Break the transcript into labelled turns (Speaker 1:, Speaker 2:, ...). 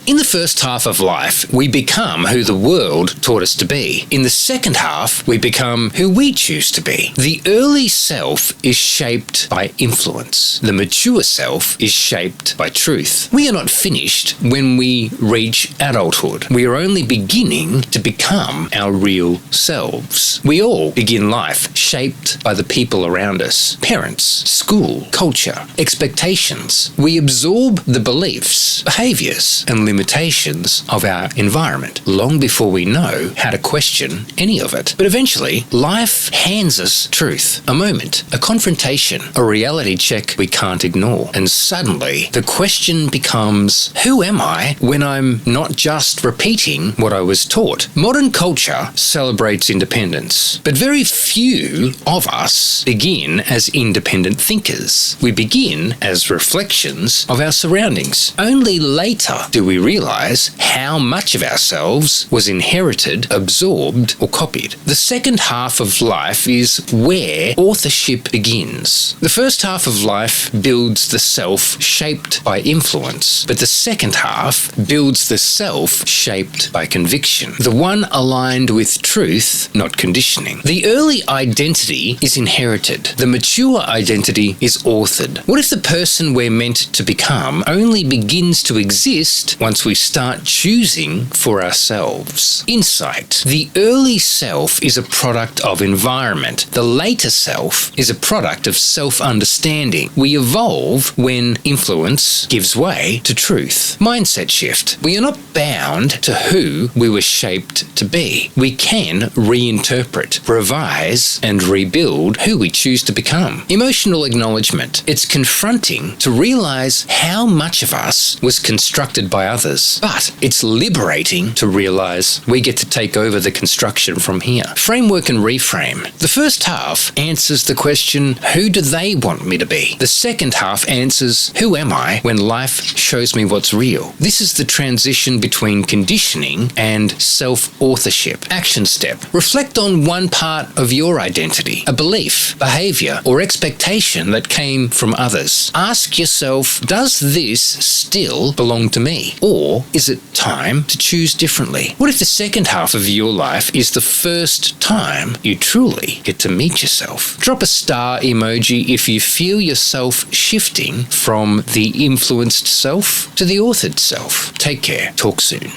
Speaker 1: In the first half of life, we become who the world taught us to be. In the second half, we become who we choose to be. The early self is shaped by influence. The mature self is shaped by truth. We are not finished when we reach adulthood. We are only beginning to become our real selves. We all begin life shaped by the people around us. Parents, school, culture, expectations. We absorb the beliefs, behaviours, and limitations of our environment long before we know how to question any of it. But eventually, life hands us truth, a moment, a confrontation, a reality check we can't ignore. And suddenly, the question becomes, who am I when I'm not just repeating what I was taught? Modern culture celebrates independence, but very few of us begin as independent thinkers. We begin as reflections of our surroundings. Only later do we realize how much of ourselves was inherited, absorbed, or copied. The second half of life is where authorship begins. The first half of life builds the self shaped by influence, but the second half builds the self shaped by conviction, the one aligned with truth, not conditioning. The early identity is inherited. The mature identity is authored. What if the person we're meant to become only begins to exist once we start choosing for ourselves? Insight. The early self is a product of environment. The later self is a product of self-understanding. We evolve when influence gives way to truth. Mindset shift. We are not bound to who we were shaped to be. We can reinterpret, revise, and rebuild who we choose to become. Emotional acknowledgement. It's confronting to realize how much of us was constructed by others, but it's liberating to realize we get to take over the construction from here. Framework and reframe. The first half answers the question, who do they want me to be? The second half answers, who am I when life shows me what's real? This is the transition between conditioning and self-authorship. Action step. Reflect on one part of your identity, a belief, behavior, or expectation that came from others. Ask yourself, does this still belong to me? Or is it time to choose differently? What if the second half of your life is the first time you truly get to meet yourself? Drop a star emoji if you feel yourself shifting from the influenced self to the authored self. Take care. Talk soon.